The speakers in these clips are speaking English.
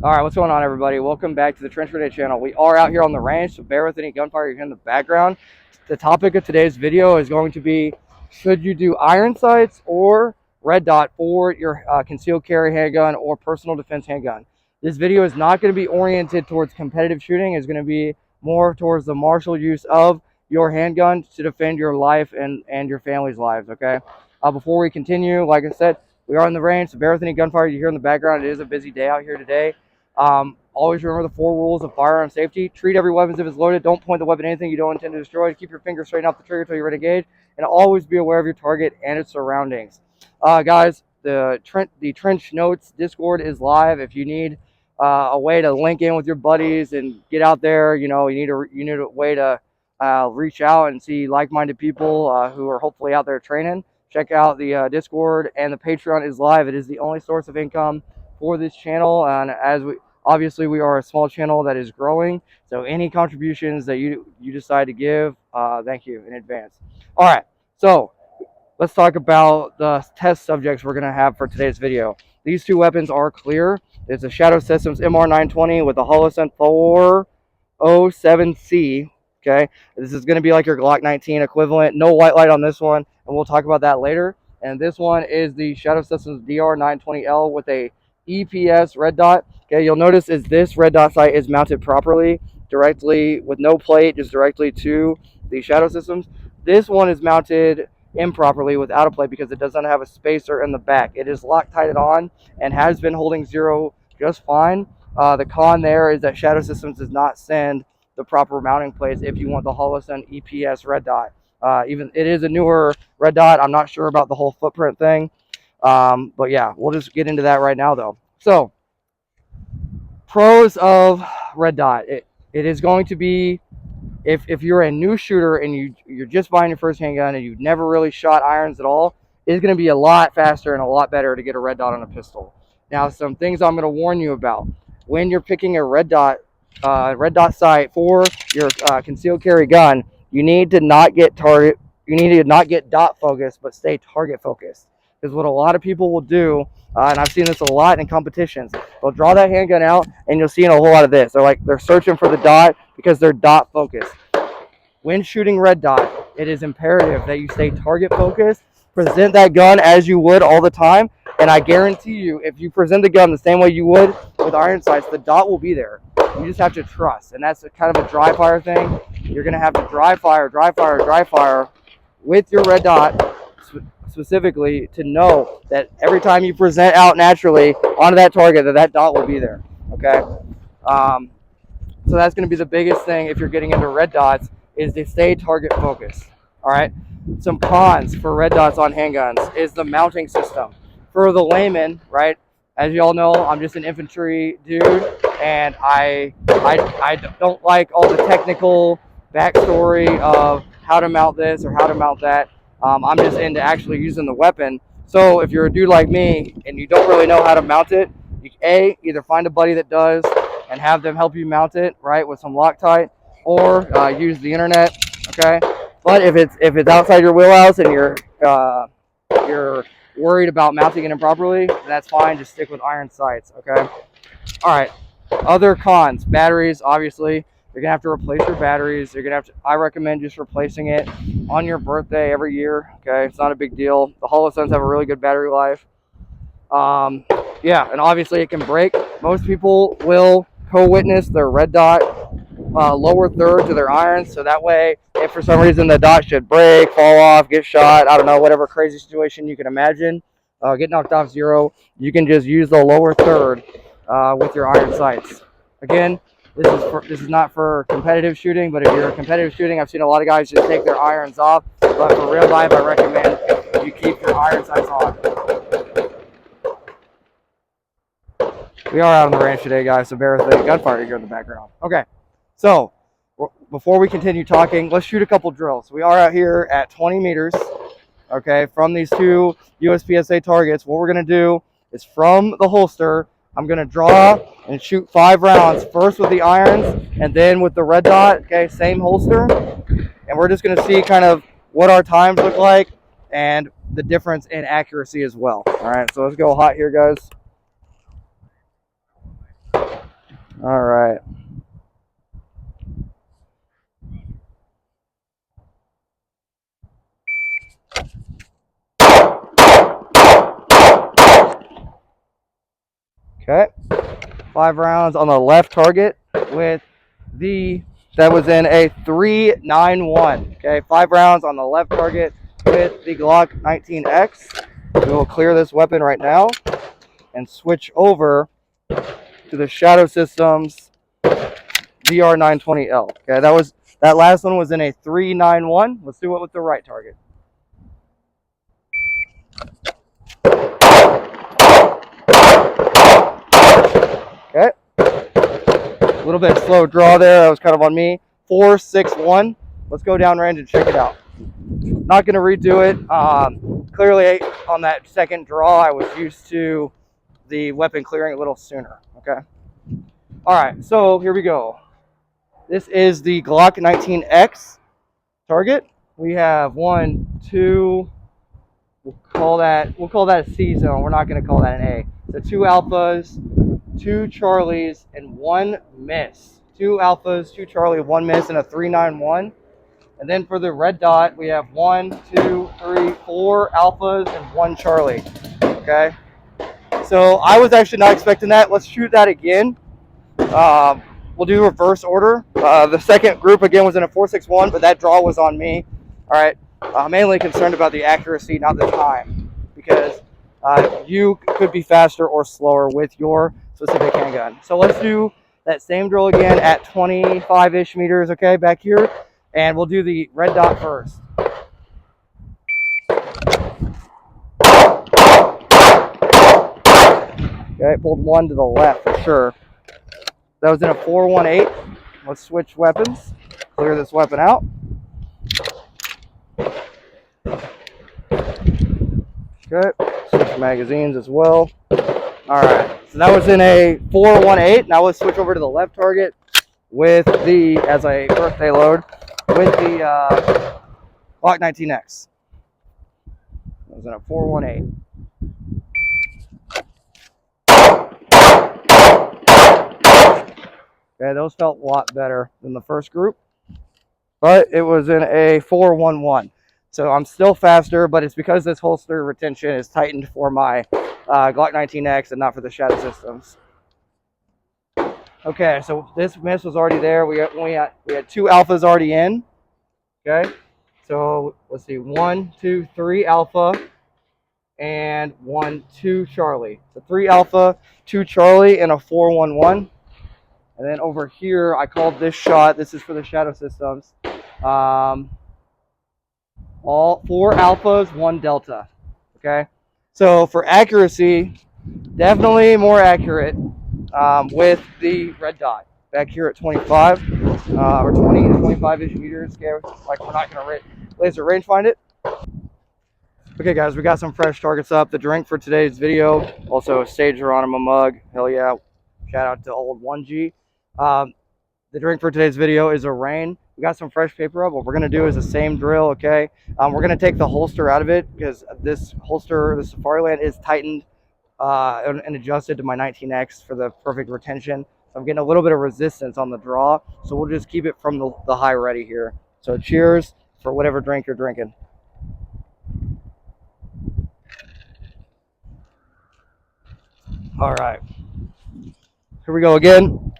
All right, what's going on, everybody? Welcome back to the Trench Grenade channel. We are out here on the range, so bear with any gunfire you hear in the background. The topic of today's video is going to be, should you do iron sights or red dot for your concealed carry handgun or personal defense handgun? This video is not going to be oriented towards competitive shooting. It's going to be more towards the martial use of your handgun to defend your life and your family's lives, okay? Before we continue, like I said, we are in the range, so bear with any gunfire you hear in the background. It is a busy day out here today. Always remember the 4 rules of firearm safety. Treat every weapon as if it's loaded. Don't point the weapon at anything you don't intend to destroy. Keep your finger straight off the trigger until you're ready to engage. And always be aware of your target and its surroundings. Guys, the Trench Notes Discord is live. If you need a way to link in with your buddies and get out there, you need a way to reach out and see like-minded people who are hopefully out there training. Check out the Discord, and the Patreon is live. It is the only source of income for this channel, and obviously, we are a small channel that is growing, so any contributions that you decide to give, thank you in advance. All right, so let's talk about the test subjects we're going to have for today's video. These 2 weapons are clear. It's a Shadow Systems MR920 with a Holosun 407C. Okay, this is going to be like your Glock 19 equivalent. No white light on this one, and we'll talk about that later. And this one is the Shadow Systems DR920L with a EPS red dot. Okay, you'll notice is this red dot sight is mounted properly, directly with no plate, just directly to the Shadow Systems. This one is mounted improperly without a plate because it does not have a spacer in the back. It is Loctited on and has been holding 0 just fine. The con there is that Shadow Systems does not send the proper mounting plates if you want the Holosun EPS red dot. Even it is a newer red dot. I'm not sure about the whole footprint thing. But yeah, we'll just get into that right now though. So, pros of red dot. It is going to be, if you're a new shooter and you're just buying your first handgun and you've never really shot irons at all, it's going to be a lot faster and a lot better to get a red dot on a pistol. Now, some things I'm going to warn you about. When you're picking a red dot sight for your concealed carry gun, you need to not get dot focused, but stay target focused. Because what a lot of people will do, and I've seen this a lot in competitions, they'll draw that handgun out and you'll see in a whole lot of this. They're searching for the dot because they're dot focused. When shooting red dot, it is imperative that you stay target focused, present that gun as you would all the time, and I guarantee you, if you present the gun the same way you would with iron sights, the dot will be there. You just have to trust, and that's kind of a dry fire thing. You're going to have to dry fire with your red dot specifically to know that every time you present out naturally onto that target, that dot will be there, okay? So that's going to be the biggest thing if you're getting into red dots, is to stay target focused, all right? Some cons for red dots on handguns is the mounting system. For the layman, right, as you all know, I'm just an infantry dude, and I don't like all the technical backstory of how to mount this or how to mount that. I'm just into actually using the weapon. So if you're a dude like me and you don't really know how to mount it, you either find a buddy that does and have them help you mount it, right, with some Loctite, or use the internet, okay? But if it's outside your wheelhouse and you're worried about mounting it improperly, that's fine. Just stick with iron sights, okay? All right. Other cons: batteries. Obviously, you're gonna have to replace your batteries. I recommend just replacing it on your birthday every year. Okay, it's not a big deal. The Holosuns have a really good battery life. Yeah, and obviously it can break. Most people will co-witness their red dot lower third to their irons, so that way, if for some reason the dot should break, fall off, get shot, I don't know, whatever crazy situation you can imagine, get knocked off 0, you can just use the lower third with your iron sights. Again, this is not for competitive shooting, but if you're competitive shooting, I've seen a lot of guys just take their irons off, but for real life, I recommend you keep your iron sights on. We are out on the range today, guys, so bear with the gunfire you hear in the background. Okay, so before we continue talking, let's shoot a couple drills. We are out here at 20 meters, okay, from these 2 USPSA targets. What we're going to do is, from the holster, I'm going to draw and shoot 5 rounds, first with the irons and then with the red dot, okay, same holster. And we're just going to see kind of what our times look like and the difference in accuracy as well. All right, so let's go hot here, guys. All right. Okay. 5 rounds on the left target with that was in a 391. Okay, 5 rounds on the left target with the Glock 19X. We will clear this weapon right now and switch over to the Shadow Systems DR920L. Okay, that last one was in a 391. Let's do it with the right target. Okay, a little bit slow draw there. That was kind of on me. 461. Let's go down range and check it out. Not going to redo it. Clearly, on that second draw, I was used to the weapon clearing a little sooner. Okay. All right. So here we go. This is the Glock 19X target. We have 1, 2. We'll call that a C zone. We're not going to call that an A. So 2 alphas, 2 Charlies, and 1 miss. 2 alphas, 2 Charlie, 1 miss, and a 391. And then for the red dot, we have 1, 2, 3, 4 alphas and 1 Charlie. Okay. So I was actually not expecting that. Let's shoot that again. We'll do reverse order. The second group again was in a 461, but that draw was on me. All right. I'm mainly concerned about the accuracy, not the time, because you could be faster or slower with your specific handgun. So let's do that same drill again at 25-ish meters, okay, back here. And we'll do the red dot first. Okay, pulled 1 to the left for sure. That was in a 418. Let's switch weapons. Clear this weapon out. Okay, switch magazines as well. All right, so that was in a 418. Now let's switch over to the left target with the, as a birthday load, with the Glock 19X. That was in a 418. Okay, those felt a lot better than the first group, but it was in a 411. So I'm still faster, but it's because this holster retention is tightened for my Glock 19X and not for the Shadow Systems. Okay, so this miss was already there. We had 2 alphas already in. Okay, so let's see, 1, 2, 3 alpha, and 1, 2 Charlie. So 3 alpha, 2 Charlie, and a 411. And then over here, I called this shot. This is for the Shadow Systems. All 4 alphas, 1 delta. Okay, so for accuracy, definitely more accurate with the red dot back here at 25 or 20 to 25-ish meters. Okay, like we're not gonna laser range find it. Okay, guys, we got some fresh targets up. The drink for today's video, also a Sage Geronimo mug. Hell yeah! Shout out to old 1G. The drink for today's video is a Rain. We got some fresh paper up. What we're going to do is the same drill, okay? We're going to take the holster out of it because this holster, the Safariland, is tightened and adjusted to my 19X for the perfect retention. So I'm getting a little bit of resistance on the draw. So we'll just keep it from the high ready here. So cheers for whatever drink you're drinking. All right. Here we go again.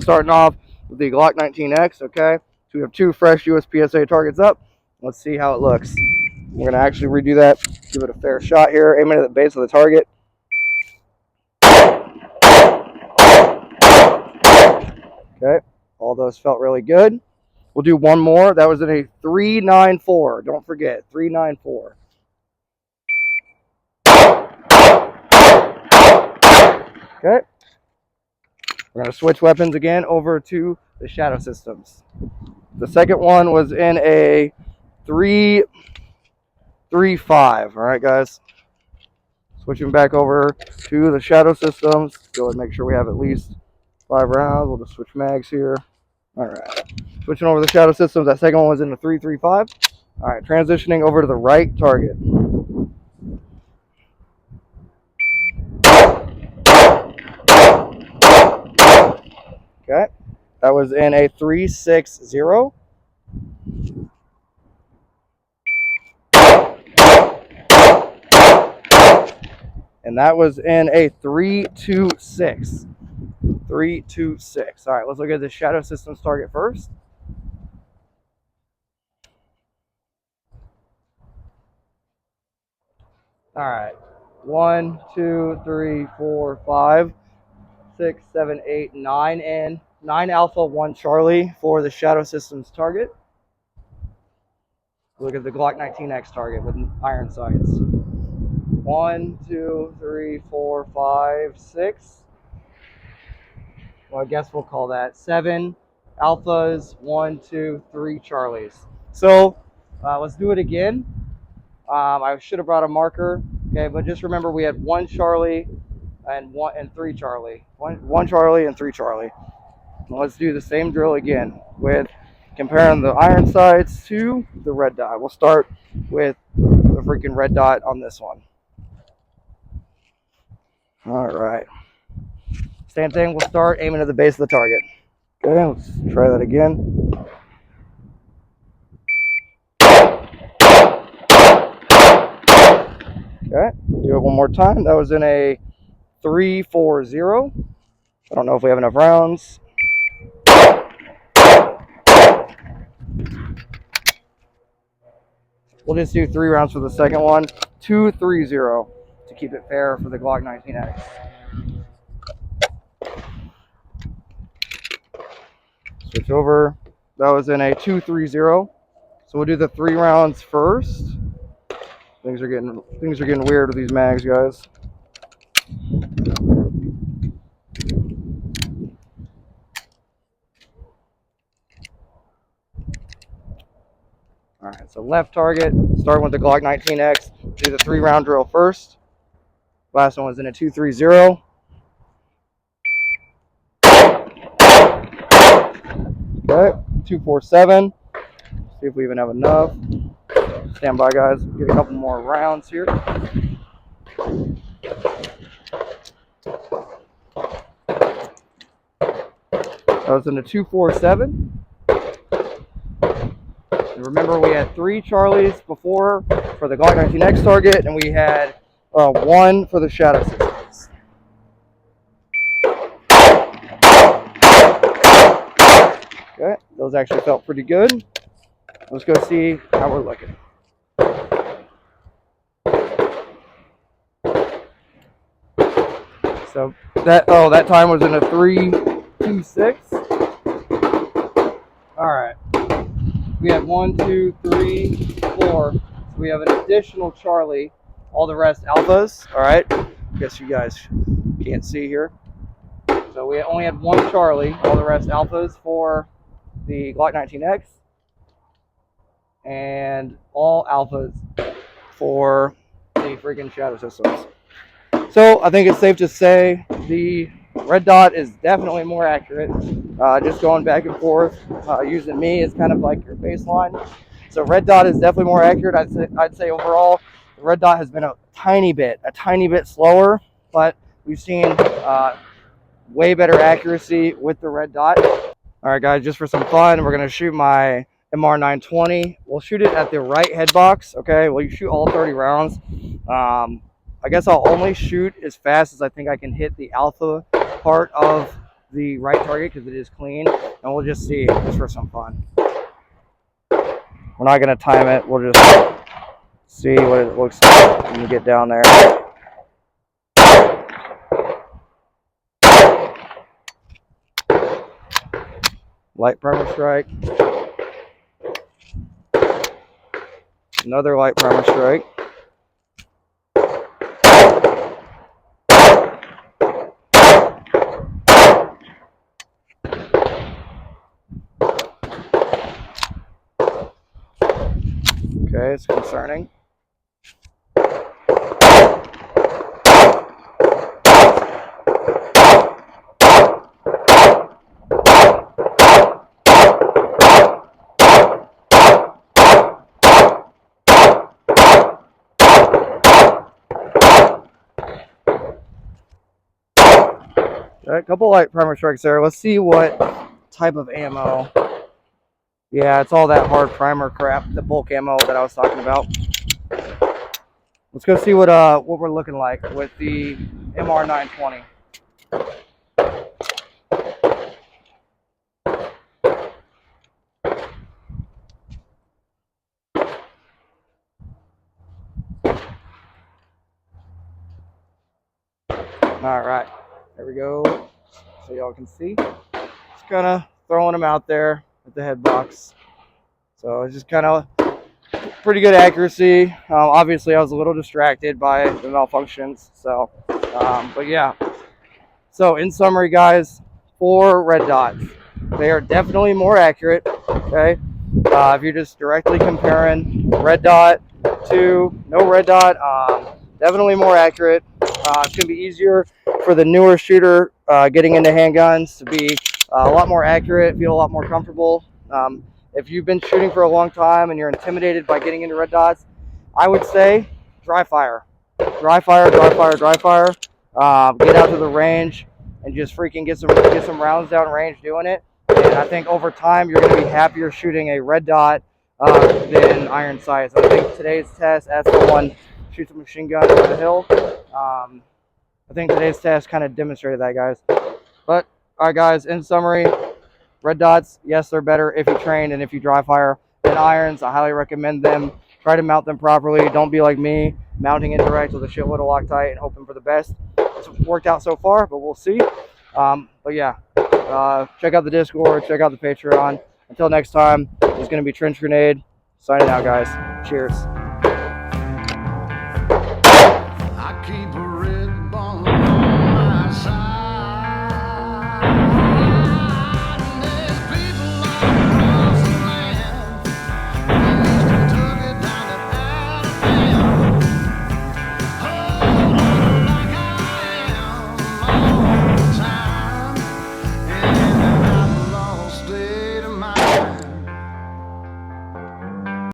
Starting off with the Glock 19X, okay? So we have 2 fresh USPSA targets up. Let's see how it looks. We're going to actually redo that, give it a fair shot here, aiming at the base of the target. Okay, all those felt really good. We'll do one more. That was in a 394. Don't forget, 394. Okay. We're going to switch weapons again over to the Shadow Systems. The second one was in a 335. All right, guys. Switching back over to the Shadow Systems. Go ahead and make sure we have at least 5 rounds. We'll just switch mags here. All right. Switching over to the Shadow Systems. That second one was in a 335. All right. Transitioning over to the right target. Okay, that was in a 3-6-0. And that was in a 3-2-6. 3-2-6. All right, let's look at the Shadow Systems target first. All right, 1, 2, 3, 4, 5, 6, 7, 8, 9, and 9 Alpha, 1 Charlie for the Shadow Systems target. Look at the Glock 19X target with iron sights. 1, 2, 3, 4, 5, 6. Well, I guess we'll call that 7 Alphas, 1, 2, 3 Charlies. So let's do it again. I should have brought a marker. Okay, but just remember we had 1 Charlie and 3 Charlie. One Charlie and 3 Charlie. Now let's do the same drill again with comparing the iron sights to the red dot. We'll start with the freaking red dot on this one. All right. Same thing, we'll start aiming at the base of the target. Okay, let's try that again. Okay, do it one more time. That was in a 3-4-0. I don't know if we have enough rounds. We'll just do 3 rounds for the second one. 2-3-0 to keep it fair for the Glock 19X. Switch over. That was in a 2-3-0. So we'll do the 3 rounds first. Things are getting weird with these mags, guys. All right, so left target, starting with the Glock 19X. Do the 3 round drill first. Last one was in a 2-3-0. Okay, 2-4-7. See if we even have enough. Stand by, guys. Get a couple more rounds here. That was in a 2-4-7. And remember, we had 3 Charlies before for the Glock 19X target, and we had 1 for the Shadow Systems. Okay, those actually felt pretty good. Let's go see how we're looking. So that time was in a 3-2-6. All right. We have 1, 2, 3, 4. So we have an additional Charlie. All the rest alphas. All right. Guess you guys can't see here. So we only had 1 Charlie. All the rest alphas for the Glock 19X, and all alphas for the freaking Shadow Systems. So I think it's safe to say the red dot is definitely more accurate. Just going back and forth, using me as kind of like your baseline. So red dot is definitely more accurate. I'd say overall, the red dot has been a tiny bit slower, but we've seen way better accuracy with the red dot. All right, guys, just for some fun, we're gonna shoot my MR920. We'll shoot it at the right head box. Okay, well, you shoot all 30 rounds. I guess I'll only shoot as fast as I think I can hit the alpha part of the right target because it is clean, and we'll just see just for some fun. We're not gonna time it. We'll just see what it looks like when you get down there. Light primer strike. Another light primer strike. Okay, it's concerning. A couple light primer strikes there. Let's see what type of ammo. Yeah, it's all that hard primer crap, the bulk ammo that I was talking about. Let's go see what we're looking like with the MR920. All right, there we go. So y'all can see. Just kind of throwing them out there with the head box. So it's just kind of pretty good accuracy. Obviously, I was a little distracted by the malfunctions. So, but yeah. So in summary, guys, 4 red dots. They are definitely more accurate. Okay, if you're just directly comparing red dot to no red dot, definitely more accurate. It's gonna be easier for the newer shooter getting into handguns to be a lot more accurate, feel a lot more comfortable. If you've been shooting for a long time and you're intimidated by getting into red dots, I would say dry fire. Dry fire, dry fire, dry fire. Get out to the range and just freaking get some rounds down range doing it. And I think over time you're going to be happier shooting a red dot than iron sights. I think today's test, as someone shoots a machine gun over the hill, I think today's test kind of demonstrated that, guys. But all right, guys. In summary, red dots, yes, they're better if you train and if you dry fire than irons. I highly recommend them. Try to mount them properly. Don't be like me, mounting indirect with a shitload of Loctite and hoping for the best. It's worked out so far, but we'll see. But yeah, check out the Discord, check out the Patreon. Until next time, it's going to be Trench Grenade. Signing out, guys. Cheers.